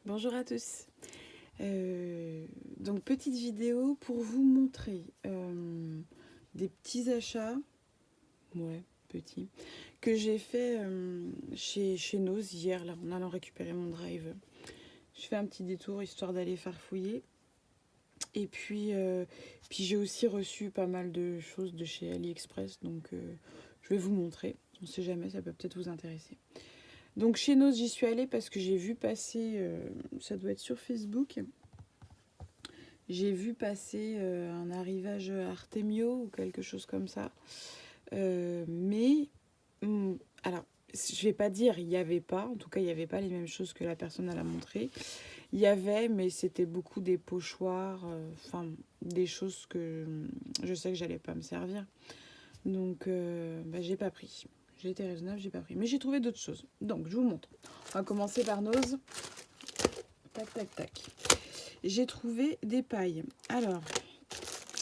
Bonjour à tous. Donc petite vidéo pour vous montrer des petits achats, petits, que j'ai fait chez Noz hier là, en allant récupérer mon drive. Je fais un petit détour histoire d'aller farfouiller. Et puis j'ai aussi reçu pas mal de choses de chez AliExpress, donc je vais vous montrer. On ne sait jamais, ça peut peut-être vous intéresser. Donc chez Noz, j'y suis allée parce que j'ai vu passer, ça doit être sur Facebook, j'ai vu passer un arrivage Artemio ou quelque chose comme ça. Alors, je vais pas dire il n'y avait pas, en tout cas il n'y avait pas les mêmes choses que la personne a montré. Il y avait, mais c'était beaucoup des pochoirs, des choses que je sais que j'allais pas me servir. Donc j'ai pas pris. J'ai été raisonnable, j'ai pas pris. Mais j'ai trouvé d'autres choses. Donc je vous montre. On va commencer par Noz. Tac, tac, tac. J'ai trouvé des pailles. Alors,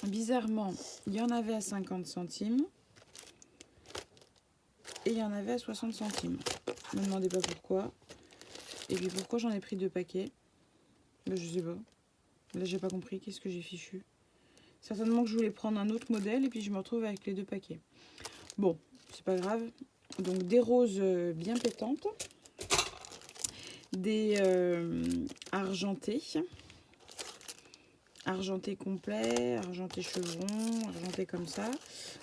bizarrement, il y en avait à 50 centimes. Et il y en avait à 60 centimes. Ne me demandez pas pourquoi. Et puis pourquoi j'en ai pris 2 paquets. Je sais pas. Là, j'ai pas compris. Qu'est-ce que j'ai fichu? Certainement que je voulais prendre un autre modèle. Et puis je me retrouve avec les 2 paquets. Bon, c'est pas grave. Donc des roses bien pétantes. Des argentés. Argenté complet, argenté chevron, argenté comme ça.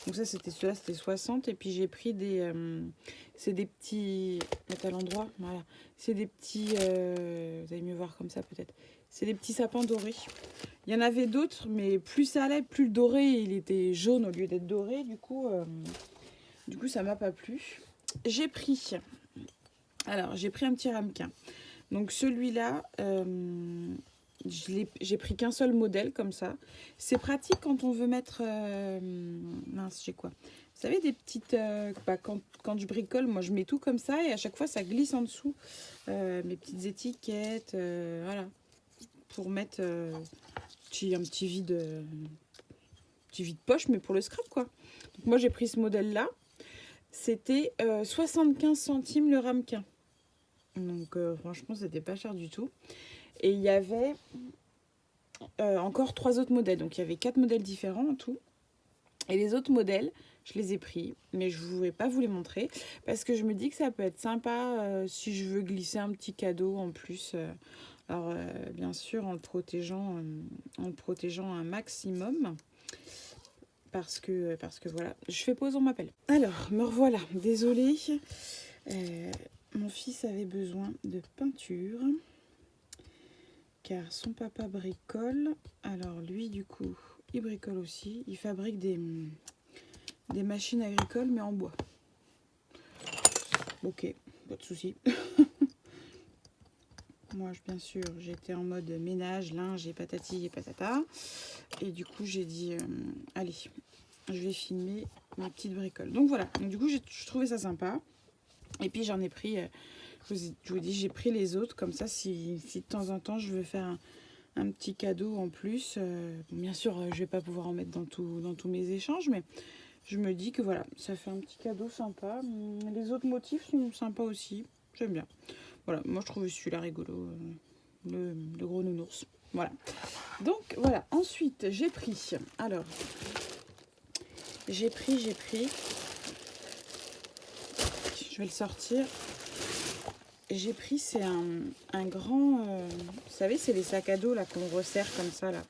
Donc ça, c'était 60. Et puis j'ai pris des... c'est des petits... Mettre à l'endroit, voilà. C'est des petits... vous allez mieux voir comme ça peut-être. C'est des petits sapins dorés. Il y en avait d'autres, mais plus ça allait, plus le doré, il était jaune au lieu d'être doré. Du coup, ça m'a pas plu. J'ai pris... Alors, j'ai pris un petit ramequin. Donc celui-là... j'ai pris qu'un seul modèle comme ça. C'est pratique quand on veut mettre... mince, j'ai quoi? Vous savez, des petites... quand je bricole, moi je mets tout comme ça et à chaque fois ça glisse en dessous. Mes petites étiquettes, voilà. Pour mettre un petit vide poche, mais pour le scrap quoi. Donc moi j'ai pris ce modèle-là. C'était 75 centimes le ramequin. Donc franchement, c'était pas cher du tout. Et il y avait encore 3 autres modèles. Donc il y avait 4 modèles différents en tout. Et les autres modèles, je les ai pris. Mais je ne vais pas vous les montrer. Parce que je me dis que ça peut être sympa si je veux glisser un petit cadeau en plus. Alors bien sûr en le protégeant un maximum. Parce que voilà. Je fais pause, on m'appelle. Alors, me revoilà. Désolée. Mon fils avait besoin de peinture. Car son papa bricole. Alors lui, du coup, il bricole aussi. Il fabrique des machines agricoles, mais en bois. Ok, pas de souci. Moi, bien sûr, j'étais en mode ménage, linge et patati et patata. Et du coup, j'ai dit, allez, je vais filmer ma petite bricole. Donc voilà, donc, du coup, je trouvais ça sympa. Et puis, j'en ai pris, je vous dis, j'ai pris les autres. Comme ça, si de temps en temps, je veux faire un petit cadeau en plus. Bien sûr, je vais pas pouvoir en mettre dans tous mes échanges, mais je me dis que voilà, ça fait un petit cadeau sympa. Les autres motifs sont sympas aussi. J'aime bien. Voilà, moi je trouve celui-là rigolo. Le gros nounours. Voilà. Donc voilà, ensuite j'ai pris. Alors, j'ai pris. Je vais le sortir. J'ai pris, c'est un grand... vous savez, c'est les sacs à dos là qu'on resserre comme ça là.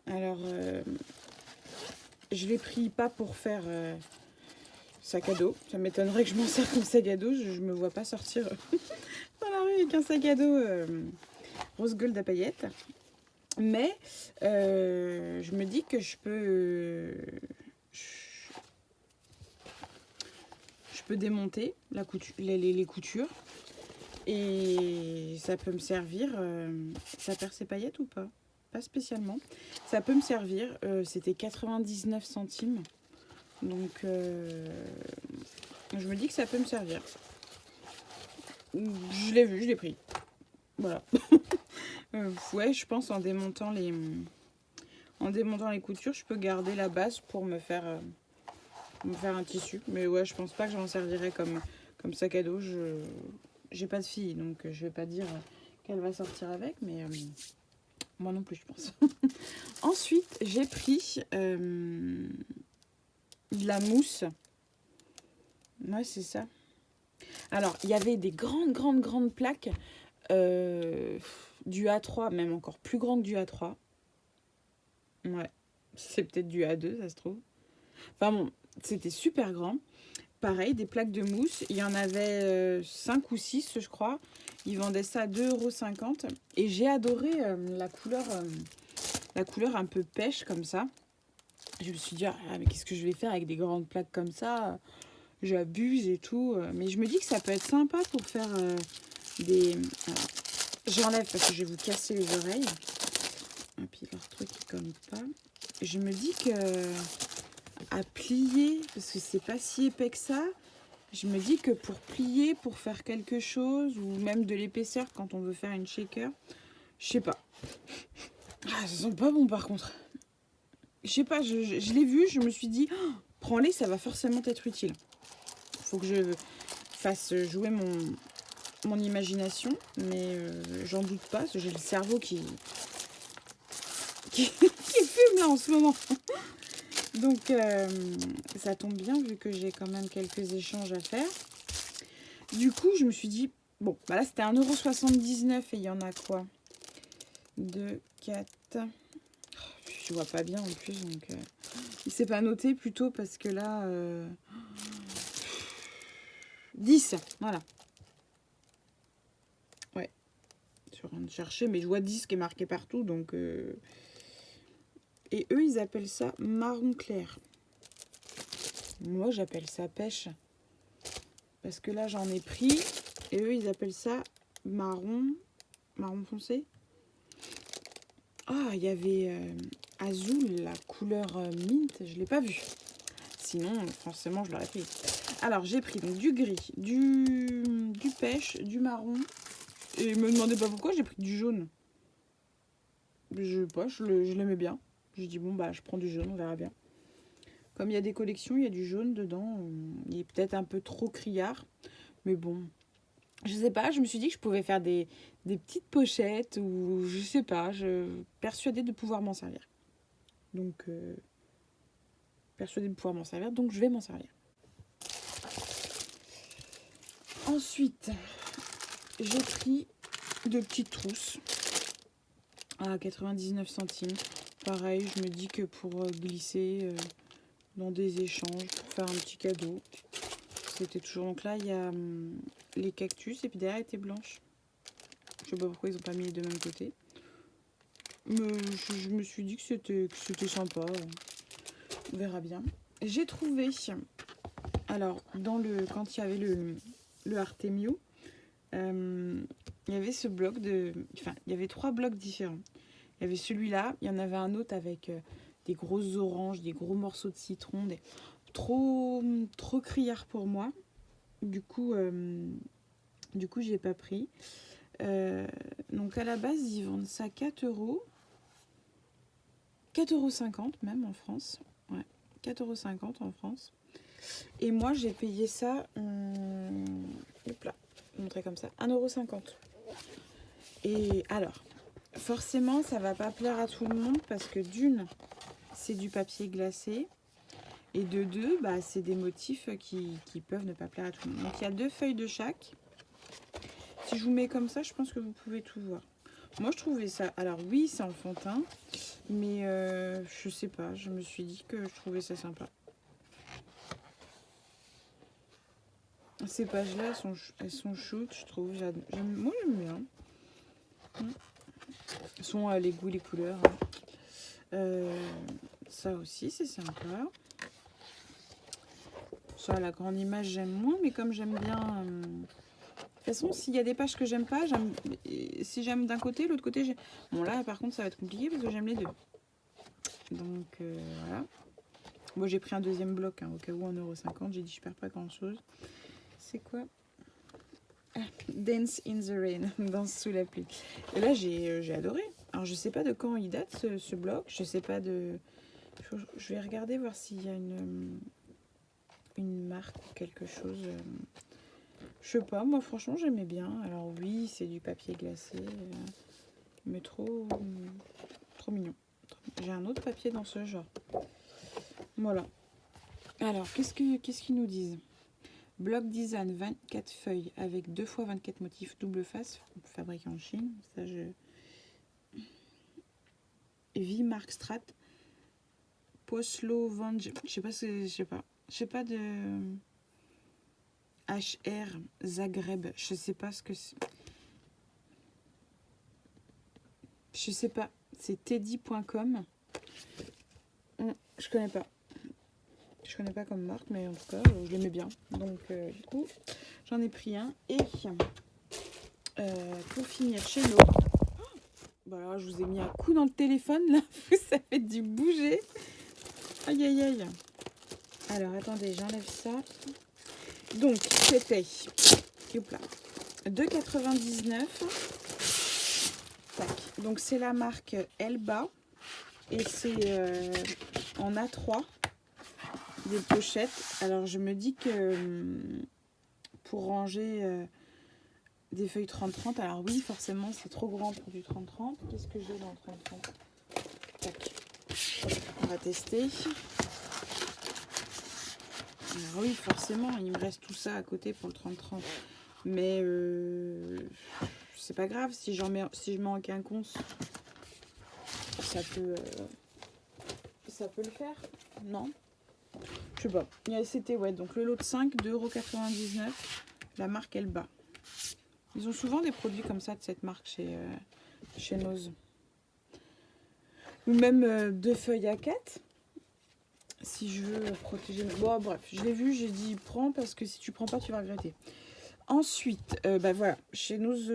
Alors, je l'ai pris pas pour faire sac à dos. Ça m'étonnerait que je m'en sers comme sac à dos. Je me vois pas sortir dans la rue avec un sac à dos rose gold à paillettes. Mais je me dis que je peux démonter les coutures. Et ça peut me servir. Ça perd ses paillettes ou pas? Pas spécialement. Ça peut me servir. C'était 99 centimes. Donc, je me dis que ça peut me servir. Je l'ai vu, je l'ai pris. Voilà. Ouais, je pense en démontant les coutures, je peux garder la base pour me faire un tissu. Mais ouais, je pense pas que j'en servirai comme sac à dos. J'ai pas de fille, donc je vais pas dire qu'elle va sortir avec, mais moi non plus, je pense. Ensuite, j'ai pris de la mousse. Ouais, c'est ça. Alors, il y avait des grandes plaques du A3, même encore plus grand que du A3. Ouais, c'est peut-être du A2, ça se trouve. Enfin bon, c'était super grand. Pareil, des plaques de mousse. Il y en avait 5 ou 6, je crois. Ils vendaient ça à 2,50 €. Et j'ai adoré la couleur un peu pêche comme ça. Je me suis dit, ah, mais qu'est-ce que je vais faire avec des grandes plaques comme ça? J'abuse et tout. Mais je me dis que ça peut être sympa pour faire des... Alors, j'enlève parce que je vais vous casser les oreilles. Et puis leur truc qui colle pas. Je me dis que à plier, parce que c'est pas si épais que ça, je me dis que pour plier, pour faire quelque chose, ou même de l'épaisseur quand on veut faire une shaker, je sais pas. Ah, ça sent pas bon par contre. Je sais pas, je l'ai vu, je me suis dit, oh, prends-les, ça va forcément être utile. Faut que je fasse jouer mon imagination, mais j'en doute pas, parce que j'ai le cerveau qui fume là en ce moment. Donc ça tombe bien vu que j'ai quand même quelques échanges à faire. Du coup, je me suis dit, bon, bah là c'était 1,79 € et il y en a quoi? 2, 4... Je vois pas bien en plus, donc il s'est pas noté plutôt parce que là... 10, voilà. Ouais, je suis en train de chercher, mais je vois 10 qui est marqué partout, donc... Et eux, ils appellent ça marron clair. Moi, j'appelle ça pêche. Parce que là, j'en ai pris. Et eux, ils appellent ça marron foncé. Ah, il y avait Azul, la couleur mint. Je ne l'ai pas vu. Sinon, forcément, je l'aurais pris. Alors, j'ai pris donc du gris, du pêche, du marron. Et me demandez pas pourquoi, j'ai pris du jaune. Je sais pas, je l'aimais bien. J'ai dit, bon, bah, je prends du jaune, on verra bien. Comme il y a des collections, il y a du jaune dedans. Il est peut-être un peu trop criard. Mais bon, je sais pas, je me suis dit que je pouvais faire des petites pochettes ou je sais pas. Je persuadée de pouvoir m'en servir. Donc, persuadée de pouvoir m'en servir, donc je vais m'en servir. Ensuite, j'ai pris de petites trousses à 99 centimes. Pareil, je me dis que pour glisser dans des échanges, pour faire un petit cadeau. C'était toujours... Donc là, il y a les cactus et puis derrière, elle était blanche. Je sais pas pourquoi ils ont pas mis les deux mêmes côtés. Mais je me suis dit que c'était sympa. On verra bien. J'ai trouvé... Alors, quand il y avait le Artemio, il y avait ce bloc de... Enfin, il y avait 3 blocs différents. Il y avait celui-là, il y en avait un autre avec des grosses oranges, des gros morceaux de citron, trop criard pour moi. Du coup, j'ai pas pris. Donc à la base, ils vendent ça 4 €. 4,50 € même en France. Ouais, 4,50 € en France. Et moi, j'ai payé ça, hop là, je vais montrer comme ça, 1,50 €. Et alors, forcément, ça va pas plaire à tout le monde parce que d'une, c'est du papier glacé. Et de deux, bah, c'est des motifs qui peuvent ne pas plaire à tout le monde. Donc il y a 2 feuilles de chaque. Si je vous mets comme ça, je pense que vous pouvez tout voir. Moi, je trouvais ça... Alors oui, c'est en fond de teint. Mais je sais pas, je me suis dit que je trouvais ça sympa. Ces pages-là, elles sont shoot, je trouve. Moi, j'aime bien. Ce sont les goûts, les couleurs. Ça aussi, c'est sympa. Ça, la grande image, j'aime moins, mais comme j'aime bien... De toute façon, s'il y a des pages que j'aime pas, si j'aime d'un côté, l'autre côté, j'aime... Bon, là, par contre, ça va être compliqué parce que j'aime les deux. Donc, voilà. Moi, j'ai pris un deuxième bloc, au cas où 1,50 €. J'ai dit, je perds pas grand-chose. C'est quoi? Dance in the Rain, danse sous la pluie. Et là, j'ai adoré. Alors, je sais pas de quand il date, ce bloc. Je sais pas de... Je vais regarder, voir s'il y a une marque ou quelque chose. Je sais pas, moi franchement j'aimais bien. Alors oui, c'est du papier glacé, mais trop mignon. J'ai un autre papier dans ce genre. Voilà. Alors, qu'est-ce qu'ils nous disent? Bloc design 24 feuilles avec 2 fois 24 motifs double face, fabriqué en Chine. Ça, Mark Strat, Poslo Vange. Je sais pas de HR Zagreb. Je sais pas ce que c'est. Je sais pas. C'est teddy.com. Je connais pas. Je connais pas comme marque, mais en tout cas, je l'aimais bien. Donc, du coup, j'en ai pris un. Et pour finir, chez nous. Voilà, je vous ai mis un coup dans le téléphone, là. Ça fait du bouger. Aïe, aïe, aïe. Alors, attendez, j'enlève ça. Donc, c'était 2,99. Donc, c'est la marque Elba. Et c'est en A3. Des pochettes. Alors, je me dis que pour ranger des feuilles 30-30, alors oui, forcément, c'est trop grand pour du 30-30. Qu'est-ce que j'ai dans le 30-30? Tac. On va tester. Alors oui, forcément, il me reste tout ça à côté pour le 30-30. Mais c'est pas grave, si je mets en quinconce, ça peut le faire. Non? Je sais pas. C'était donc le lot de 5, 2,99 €. La marque Elba. Ils ont souvent des produits comme ça de cette marque chez Nose. Ou même 2 feuilles à 4. Si je veux protéger. Bon, bref, je l'ai vu, j'ai dit prends parce que si tu prends pas, tu vas regretter. Ensuite, voilà, chez Nose,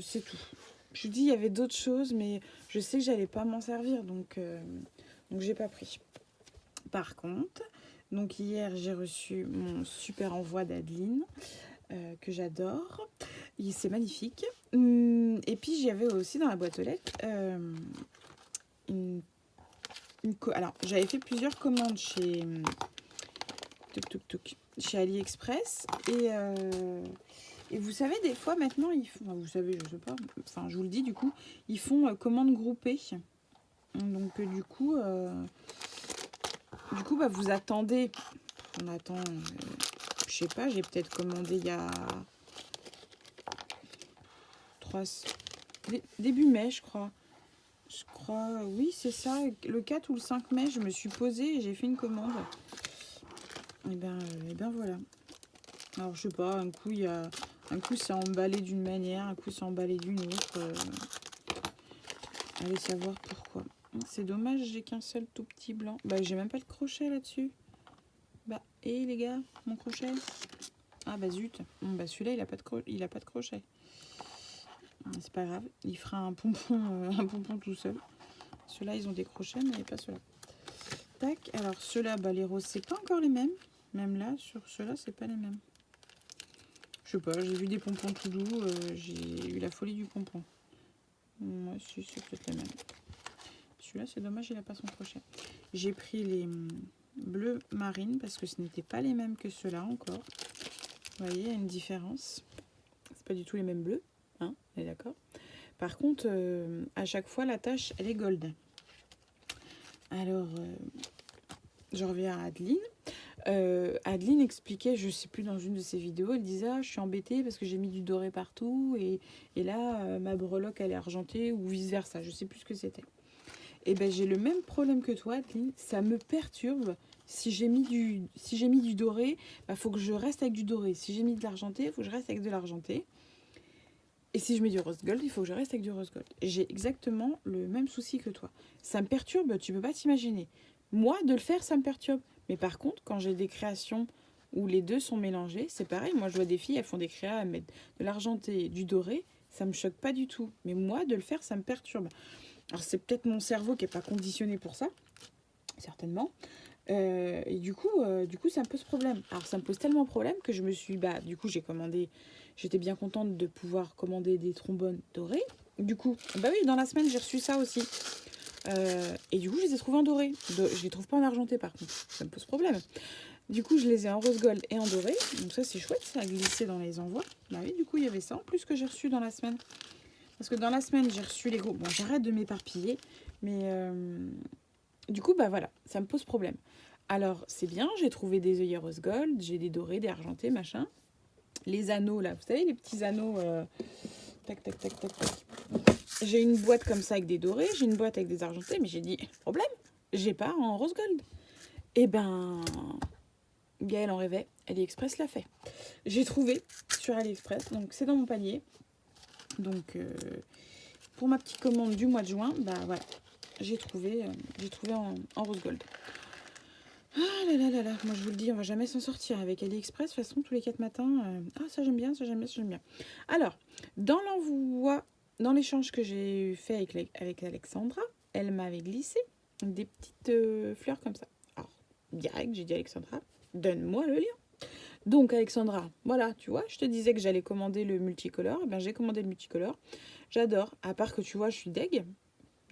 c'est tout. Je vous dis, il y avait d'autres choses, mais je sais que j'allais pas m'en servir, donc j'ai pas pris. Par contre, donc hier, j'ai reçu mon super envoi d'Adeline. Que j'adore. C'est magnifique. Et puis j'avais aussi dans la boîte aux lettres alors j'avais fait plusieurs commandes chez chez AliExpress et vous savez des fois maintenant ils font, vous savez je sais pas, enfin je vous le dis du coup ils font commandes groupées. Donc du coup vous attendez, on attend je sais pas, j'ai peut-être commandé il y a début mai, je crois. Oui, c'est ça. Le 4 ou le 5 mai, je me suis posée et j'ai fait une commande. Et ben voilà. Alors, je sais pas, un coup, c'est emballé d'une manière, un coup, c'est emballé d'une autre. Allez savoir pourquoi. C'est dommage, j'ai qu'un seul tout petit blanc. Bah, j'ai même pas le crochet là-dessus. Bah, et les gars, mon crochet. Ah, bah zut. Bon, bah, celui-là, il a pas de crochet. C'est pas grave, il fera un pompon tout seul. Ceux-là, ils ont des crochets, mais pas ceux-là. Tac, alors ceux-là, les roses, c'est pas encore les mêmes. Même là, sur ceux-là, c'est pas les mêmes. Je sais pas, j'ai vu des pompons tout doux, j'ai eu la folie du pompon. Ouais, si, c'est peut-être les mêmes. Celui-là, c'est dommage, il a pas son crochet. J'ai pris les bleus marines, parce que ce n'étaient pas les mêmes que ceux-là encore. Vous voyez, il y a une différence. C'est pas du tout les mêmes bleus. Hein, on est d'accord. Par contre, à chaque fois, la tache, elle est gold. Alors, je reviens à Adeline. Adeline expliquait, je sais plus dans une de ses vidéos, elle disait je suis embêtée parce que j'ai mis du doré partout et là, ma breloque, elle est argentée ou vice-versa. Je sais plus ce que c'était. Et ben, j'ai le même problème que toi, Adeline. Ça me perturbe. Si j'ai mis du doré, faut que je reste avec du doré. Si j'ai mis de l'argenté, il faut que je reste avec de l'argenté. Et si je mets du rose gold, il faut que je reste avec du rose gold. J'ai exactement le même souci que toi. Ça me perturbe, tu peux pas t'imaginer. Moi, de le faire, ça me perturbe. Mais par contre, quand j'ai des créations où les deux sont mélangés, c'est pareil. Moi, je vois des filles, elles font des créas, elles mettent de l'argenté, du doré. Ça me choque pas du tout. Mais moi, de le faire, ça me perturbe. Alors, c'est peut-être mon cerveau qui n'est pas conditionné pour ça. Certainement. Et du coup, ça me pose problème. Alors, ça me pose tellement problème que je me suis... du coup, j'ai commandé... J'étais bien contente de pouvoir commander des trombones dorés. Du coup, oui, dans la semaine, j'ai reçu ça aussi. Et du coup, je les ai trouvés en doré. Je les trouve pas en argenté, par contre. Ça me pose problème. Du coup, je les ai en rose gold et en doré. Donc ça, c'est chouette, ça a glissé dans les envois. Bah oui, du coup, il y avait ça en plus que j'ai reçu dans la semaine. Parce que dans la semaine, j'ai reçu les gros... Bon, j'arrête de m'éparpiller. Mais du coup, bah voilà, ça me pose problème. Alors, c'est bien, j'ai trouvé des œillets rose gold. J'ai des dorés, des argentés, machin. Les anneaux, là, vous savez, les petits anneaux... Tac, tac, tac, tac, tac. J'ai une boîte comme ça avec des dorés. J'ai une boîte avec des argentés. Mais j'ai dit, problème, j'ai pas en rose gold. Eh ben... Gaëlle en rêvait, AliExpress l'a fait. J'ai trouvé sur AliExpress, donc c'est dans mon panier. Donc pour ma petite commande du mois de juin, bah voilà, j'ai trouvé en rose gold. Ah là là là là, moi je vous le dis, on va jamais s'en sortir avec AliExpress. De toute façon, tous les 4 matins, ça j'aime bien, ça j'aime bien, ça j'aime bien. Alors, dans l'envoi, dans l'échange que j'ai fait avec Alexandra, elle m'avait glissé des petites fleurs comme ça. Alors, direct, j'ai dit à Alexandra, donne-moi le lien. Donc Alexandra, voilà, tu vois, je te disais que j'allais commander le multicolore. Eh ben, j'ai commandé le multicolore. J'adore. À part que tu vois, je suis deg.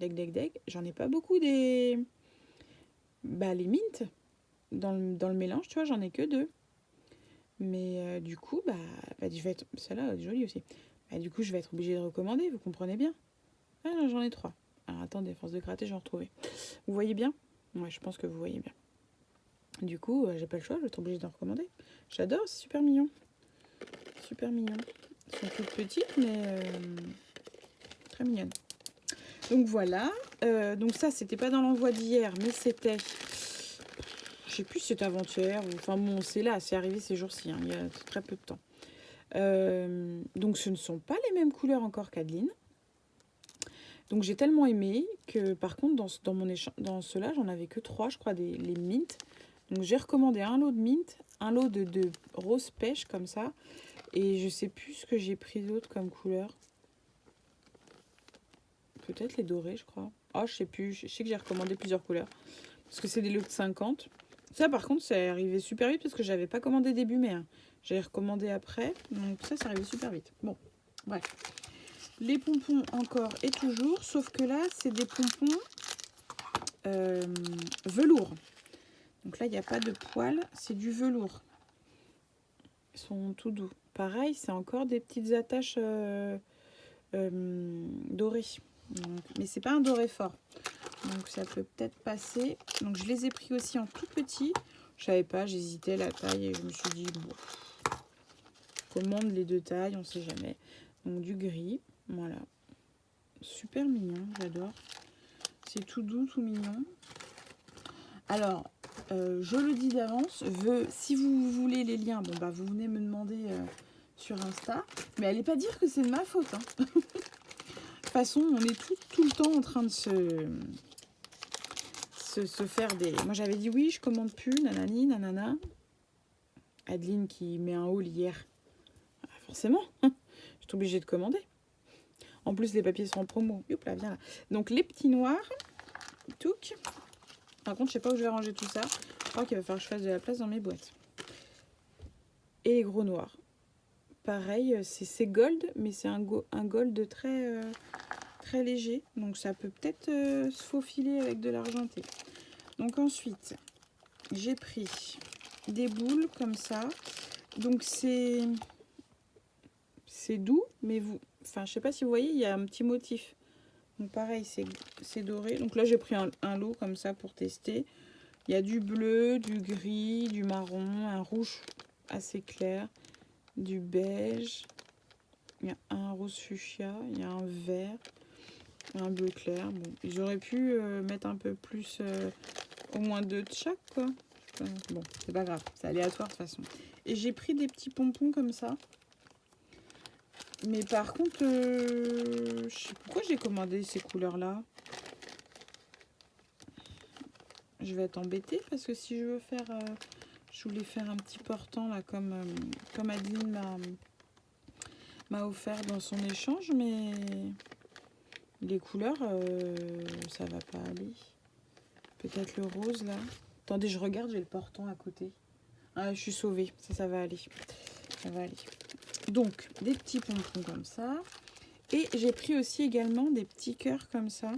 Deg. J'en ai pas beaucoup des... Bah, les mints. Dans le mélange, tu vois, j'en ai que 2. Mais du coup, je vais être... Celle-là, elle est jolie aussi. Bah, du coup, je vais être obligée de recommander, vous comprenez bien. Ah non, j'en ai 3. Alors attendez, à force de gratter, j'en retrouve. Vous voyez bien? Ouais, je pense que vous voyez bien. Du coup, j'ai pas le choix, je vais être obligée d'en recommander. J'adore, c'est super mignon. Super mignon. Elles sont toutes petites, mais très mignonnes. Donc voilà. Donc ça, c'était pas dans l'envoi d'hier, mais c'était... Je sais plus si c'était avant-hier. Enfin bon, c'est là, c'est arrivé ces jours-ci. Hein, il y a très peu de temps. Donc ce ne sont pas les mêmes couleurs encore qu'Adeline. Donc j'ai tellement aimé que par contre, dans ceux-là, j'en avais que 3, je crois, les mint. Donc j'ai recommandé un lot de mint, un lot de rose pêche comme ça. Et je sais plus ce que j'ai pris d'autre comme couleur. Peut-être les dorés, je crois. Oh, je sais plus. Je sais que j'ai recommandé plusieurs couleurs. Parce que c'est des lots de 50. Ça, par contre, c'est arrivé super vite parce que j'avais pas commandé début mai. Hein. J'avais recommandé après. Donc ça, c'est arrivé super vite. Bon, bref. Les pompons encore et toujours. Sauf que là, c'est des pompons velours. Donc là, il n'y a pas de poils. C'est du velours. Ils sont tout doux. Pareil, c'est encore des petites attaches dorées. Donc, mais c'est pas un doré fort. Donc ça peut peut-être passer. Donc je les ai pris aussi en tout petit. Je savais pas, j'hésitais la taille et je me suis dit bon, commande les 2 tailles, on sait jamais. Donc du gris, voilà. Super mignon, j'adore. C'est tout doux, tout mignon. Alors, je le dis d'avance, si vous voulez les liens, bon bah vous venez me demander sur Insta. Mais allez pas dire que c'est de ma faute. Hein. De toute façon, on est tout le temps en train de se faire des... Moi j'avais dit oui, je commande plus, nanani, nanana. Adeline qui met un haul hier. Forcément, j'étais obligée de commander. En plus, les papiers sont en promo. Youp là, viens là. Donc les petits noirs, touc. Par contre, je sais pas où je vais ranger tout ça. Je crois qu'il va falloir que je fasse de la place dans mes boîtes. Et les gros noirs. Pareil, c'est gold, mais c'est un gold très, très léger. Donc ça peut peut-être se faufiler avec de l'argenté. Donc ensuite, j'ai pris des boules comme ça. Donc c'est doux, mais je sais pas si vous voyez, il y a un petit motif. Donc pareil, c'est doré. Donc là, j'ai pris un lot comme ça pour tester. Il y a du bleu, du gris, du marron, un rouge assez clair, du beige. Il y a un rose fuchsia, il y a un vert, un bleu clair. Bon, j'aurais pu mettre un peu plus, au moins 2 de chaque, quoi. Bon, c'est pas grave, c'est aléatoire de toute façon. Et j'ai pris des petits pompons comme ça. Mais par contre, je sais pourquoi j'ai commandé ces couleurs-là. Je vais être embêtée parce que si je veux faire... je voulais faire un petit portant là comme Adeline m'a offert dans son échange, mais les couleurs, ça va pas aller. Peut-être le rose là. Attendez, je regarde, j'ai le portant à côté. Ah, je suis sauvée, ça va aller. Ça va aller. Donc, des petits pompons comme ça. Et j'ai pris aussi également des petits cœurs comme ça.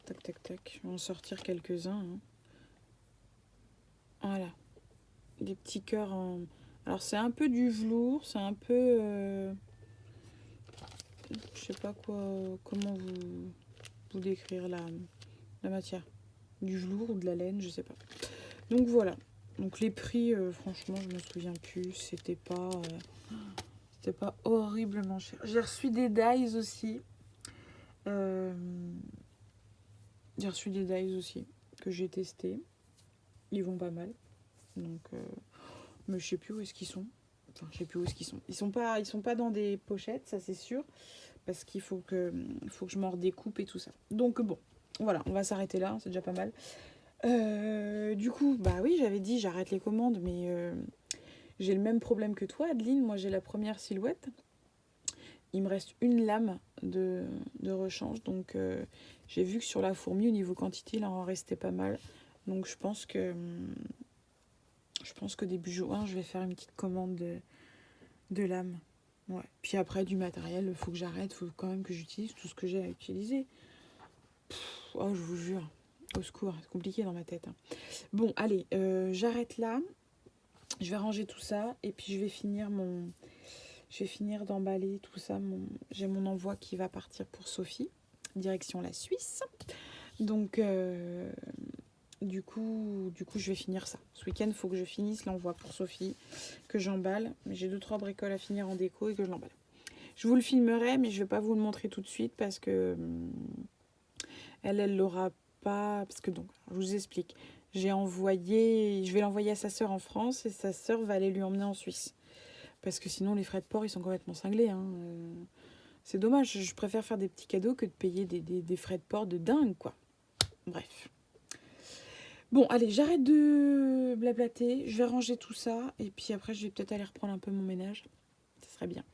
Tac, tac, tac. Je vais en sortir quelques-uns. Hein. Voilà, des petits cœurs en... Alors c'est un peu du velours, c'est un peu... je sais pas quoi, comment vous décrire la matière. Du velours ou de la laine, je sais pas. Donc voilà. Donc les prix, franchement, je me souviens plus. C'était pas horriblement cher. J'ai reçu des dies aussi. J'ai reçu des dies aussi que j'ai testés. Ils vont pas mal. Donc, mais je sais plus où est-ce qu'ils sont. Enfin, je sais plus où est-ce qu'ils sont. Ils sont pas dans des pochettes, ça c'est sûr, parce qu'il faut que je m'en redécoupe et tout ça. Donc bon, voilà, on va s'arrêter là, c'est déjà pas mal. Du coup, bah oui, j'avais dit j'arrête les commandes, mais j'ai le même problème que toi, Adeline. Moi, j'ai la première silhouette. Il me reste une lame de rechange, donc j'ai vu que sur la fourmi, au niveau quantité, il en restait pas mal. Donc je pense que début juin, je vais faire une petite commande de lames. Ouais. Puis après, du matériel, il faut que j'arrête, il faut quand même que j'utilise tout ce que j'ai à utiliser. Oh, je vous jure, au secours, c'est compliqué dans ma tête. Hein. Bon, allez, j'arrête là. Je vais ranger tout ça et puis je vais finir d'emballer tout ça. J'ai mon envoi qui va partir pour Sophie, direction la Suisse. Donc, du coup, je vais finir ça. Ce week-end, il faut que je finisse l'envoi pour Sophie, que j'emballe. Mais j'ai 2-3 bricoles à finir en déco et que je l'emballe. Je vous le filmerai, mais je ne vais pas vous le montrer tout de suite parce que elle l'aura pas. Parce que donc, je vous explique. Je vais l'envoyer à sa sœur en France et sa sœur va aller lui emmener en Suisse. Parce que sinon, les frais de port, ils sont complètement cinglés. Hein. C'est dommage, je préfère faire des petits cadeaux que de payer des frais de port de dingue, quoi. Bref. Bon, allez, j'arrête de blablater, je vais ranger tout ça, et puis après, je vais peut-être aller reprendre un peu mon ménage. Ça serait bien.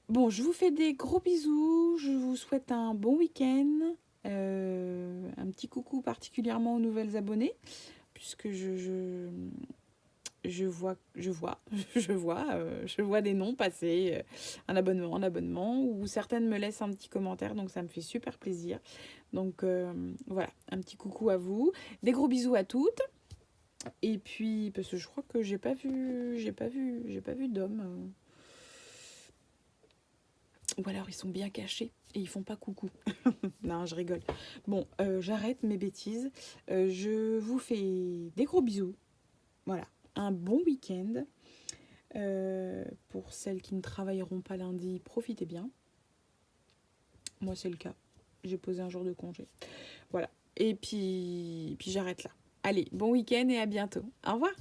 Bon, je vous fais des gros bisous, je vous souhaite un bon week-end, un petit coucou particulièrement aux nouvelles abonnées, puisque je vois des noms passer, un abonnement, ou certaines me laissent un petit commentaire, donc ça me fait super plaisir. Donc voilà, un petit coucou à vous, des gros bisous à toutes. Et puis parce que je crois que j'ai pas vu d'hommes. Ou alors ils sont bien cachés et ils font pas coucou. Non, je rigole. Bon, j'arrête mes bêtises. Je vous fais des gros bisous. Voilà, un bon week-end. Pour celles qui ne travailleront pas lundi, profitez bien. Moi, c'est le cas. J'ai posé un jour de congé. Voilà. Et puis j'arrête là. Allez, bon week-end et à bientôt. Au revoir.